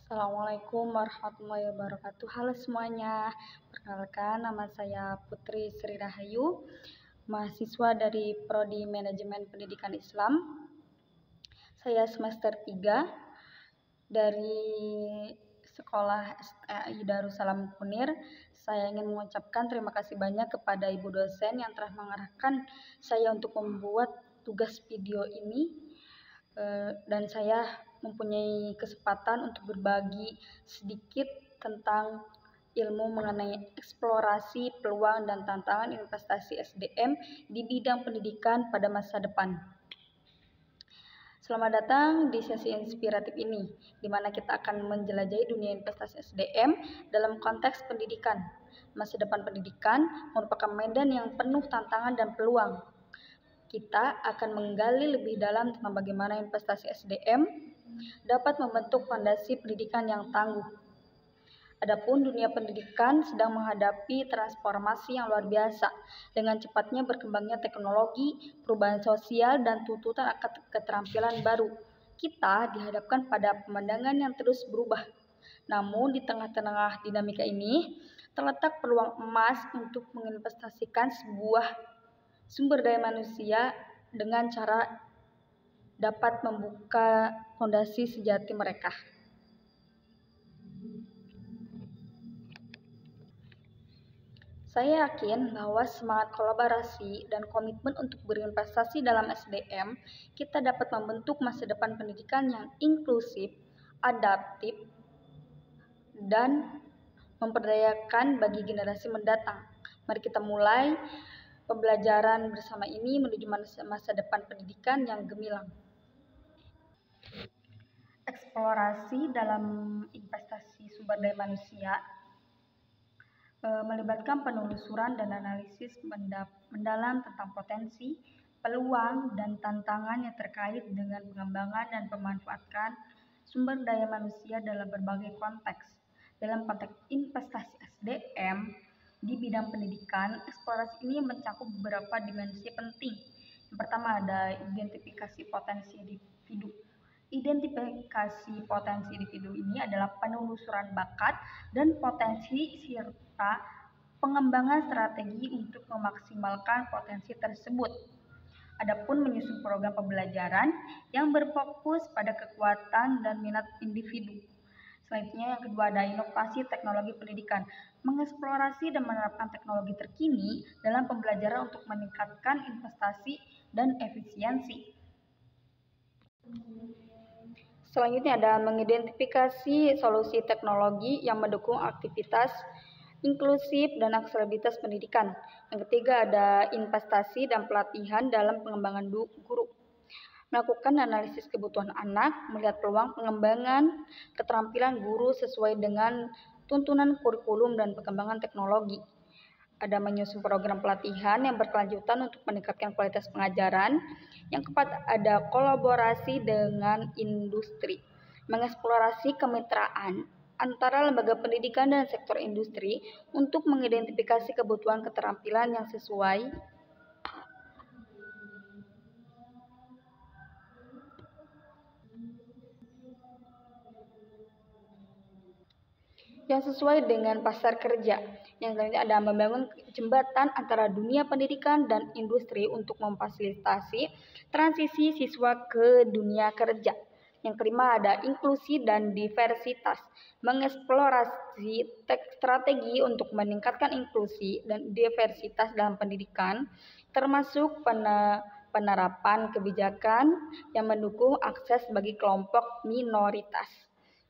Assalamualaikum warahmatullahi wabarakatuh. Halo semuanya, perkenalkan nama saya Putri Sri Rahayu, mahasiswa dari Prodi Manajemen Pendidikan Islam. Saya semester 3 dari Sekolah STAI Darussalam Munir. Saya ingin mengucapkan terima kasih banyak kepada Ibu dosen yang telah mengarahkan saya untuk membuat tugas video ini. Dan saya mempunyai kesempatan untuk berbagi sedikit tentang ilmu mengenai eksplorasi peluang dan tantangan investasi SDM di bidang pendidikan pada masa depan. Selamat datang di sesi inspiratif ini, di mana kita akan menjelajahi dunia investasi SDM dalam konteks pendidikan. Masa depan pendidikan merupakan medan yang penuh tantangan dan peluang. Kita akan menggali lebih dalam tentang bagaimana investasi SDM dapat membentuk fondasi pendidikan yang tangguh. Adapun dunia pendidikan sedang menghadapi transformasi yang luar biasa dengan cepatnya berkembangnya teknologi, perubahan sosial, dan tuntutan akan keterampilan baru. Kita dihadapkan pada pemandangan yang terus berubah. Namun di tengah-tengah dinamika ini terletak peluang emas untuk menginvestasikan sebuah sumber daya manusia dengan cara dapat membuka fondasi sejati mereka. Saya yakin bahwa semangat kolaborasi dan komitmen untuk berinvestasi dalam SDM, kita dapat membentuk masa depan pendidikan yang inklusif, adaptif, dan memperdayakan bagi generasi mendatang. Mari kita mulai pembelajaran bersama ini menuju masa depan pendidikan yang gemilang. Eksplorasi dalam investasi sumber daya manusia melibatkan penelusuran dan analisis mendalam tentang potensi, peluang, dan tantangan yang terkait dengan pengembangan dan pemanfaatan sumber daya manusia dalam berbagai konteks. Dalam konteks investasi SDM di bidang pendidikan, eksplorasi ini mencakup beberapa dimensi penting. Yang pertama ada identifikasi potensi individu. Identifikasi potensi individu ini adalah penelusuran bakat dan potensi serta pengembangan strategi untuk memaksimalkan potensi tersebut. Adapun menyusun program pembelajaran yang berfokus pada kekuatan dan minat individu. Selanjutnya yang kedua ada inovasi teknologi pendidikan, mengeksplorasi dan menerapkan teknologi terkini dalam pembelajaran untuk meningkatkan investasi dan efisiensi. Selanjutnya ada mengidentifikasi solusi teknologi yang mendukung aktivitas inklusif dan aksesibilitas pendidikan. Yang ketiga ada investasi dan pelatihan dalam pengembangan guru. Melakukan analisis kebutuhan anak, melihat peluang pengembangan keterampilan guru sesuai dengan tuntunan kurikulum dan perkembangan teknologi. Ada menyusun program pelatihan yang berkelanjutan untuk meningkatkan kualitas pengajaran. Yang keempat ada kolaborasi dengan industri, mengeksplorasi kemitraan antara lembaga pendidikan dan sektor industri untuk mengidentifikasi kebutuhan keterampilan yang sesuai dengan pasar kerja. Yang selanjutnya ada membangun jembatan antara dunia pendidikan dan industri untuk memfasilitasi transisi siswa ke dunia kerja. Yang kelima ada inklusi dan diversitas, mengeksplorasi strategi untuk meningkatkan inklusi dan diversitas dalam pendidikan, termasuk penerapan kebijakan yang mendukung akses bagi kelompok minoritas.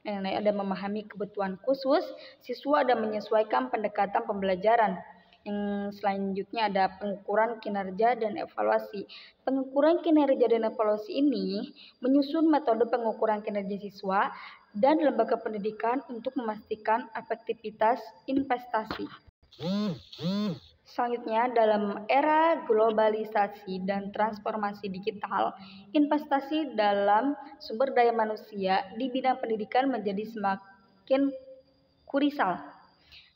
Yang ada memahami kebutuhan khusus siswa dan menyesuaikan pendekatan pembelajaran. Yang selanjutnya ada pengukuran kinerja dan evaluasi. Pengukuran kinerja dan evaluasi ini menyusun metode pengukuran kinerja siswa dan lembaga pendidikan untuk memastikan efektivitas investasi. Selanjutnya, dalam era globalisasi dan transformasi digital, investasi dalam sumber daya manusia di bidang pendidikan menjadi semakin krusial.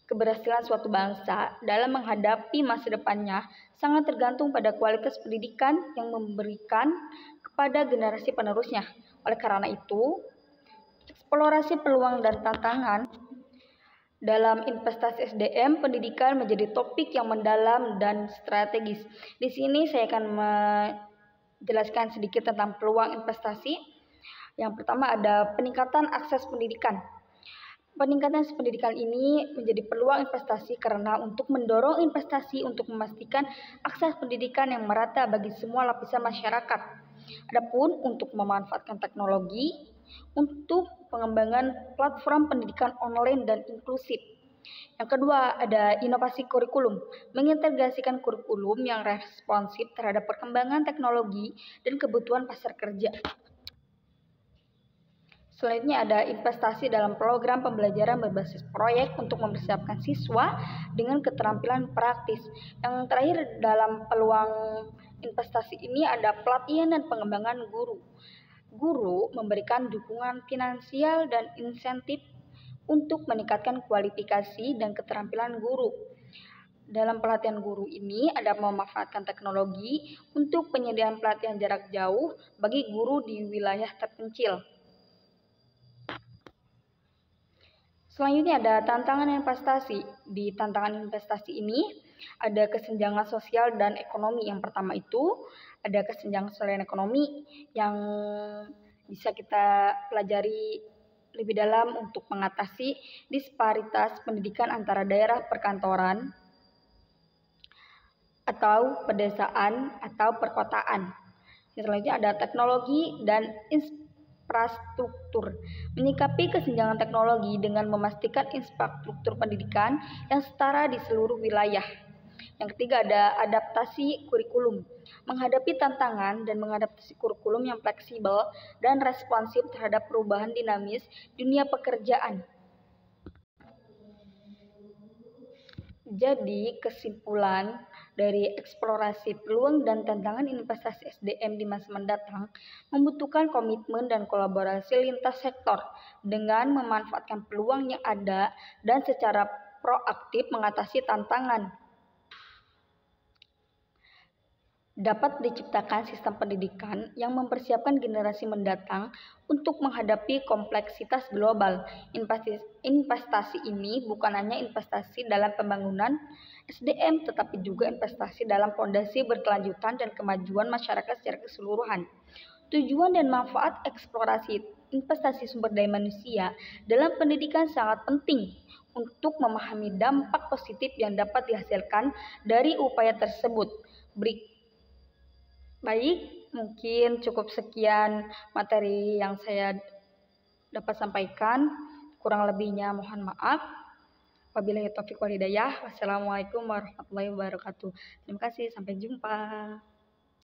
Keberhasilan suatu bangsa dalam menghadapi masa depannya sangat tergantung pada kualitas pendidikan yang memberikan kepada generasi penerusnya. Oleh karena itu, Eksplorasi peluang dan tantangan dalam investasi SDM pendidikan menjadi topik yang mendalam dan strategis. Di sini saya akan menjelaskan sedikit tentang peluang investasi. Yang pertama ada peningkatan akses pendidikan. Peningkatan pendidikan ini menjadi peluang investasi karena untuk mendorong investasi untuk memastikan akses pendidikan yang merata bagi semua lapisan masyarakat. Adapun untuk memanfaatkan teknologi untuk pengembangan platform pendidikan online dan inklusif. Yang kedua, ada inovasi kurikulum, mengintegrasikan kurikulum yang responsif terhadap perkembangan teknologi dan kebutuhan pasar kerja. Selanjutnya ada investasi dalam program pembelajaran berbasis proyek untuk mempersiapkan siswa dengan keterampilan praktis. Yang terakhir dalam peluang investasi ini ada pelatihan dan pengembangan guru. Guru memberikan dukungan finansial dan insentif untuk meningkatkan kualifikasi dan keterampilan guru. Dalam pelatihan guru ini ada memanfaatkan teknologi untuk penyediaan pelatihan jarak jauh bagi guru di wilayah terpencil. Selanjutnya ada tantangan investasi. Di tantangan investasi ini ada kesenjangan sosial dan ekonomi. Yang pertama itu ada kesenjangan sosial dan ekonomi yang bisa kita pelajari lebih dalam untuk mengatasi disparitas pendidikan antara daerah perkantoran atau pedesaan atau perkotaan. Selanjutnya ada teknologi dan infrastruktur. Menyikapi kesenjangan teknologi dengan memastikan infrastruktur pendidikan yang setara di seluruh wilayah. Yang ketiga ada adaptasi kurikulum. Menghadapi tantangan dan mengadaptasi kurikulum yang fleksibel dan responsif terhadap perubahan dinamis dunia pekerjaan. Jadi, kesimpulan dari eksplorasi peluang dan tantangan investasi SDM di masa mendatang membutuhkan komitmen dan kolaborasi lintas sektor dengan memanfaatkan peluang yang ada dan secara proaktif mengatasi tantangan. Dapat diciptakan sistem pendidikan yang mempersiapkan generasi mendatang untuk menghadapi kompleksitas global. Investasi ini bukan hanya investasi dalam pembangunan SDM, tetapi juga investasi dalam fondasi berkelanjutan dan kemajuan masyarakat secara keseluruhan. Tujuan dan manfaat eksplorasi investasi sumber daya manusia dalam pendidikan sangat penting untuk memahami dampak positif yang dapat dihasilkan dari upaya tersebut. Baik, mungkin cukup sekian materi yang saya dapat sampaikan. Kurang lebihnya mohon maaf. Wabillahi taufiq wal hidayah. Wassalamualaikum warahmatullahi wabarakatuh. Terima kasih, sampai jumpa.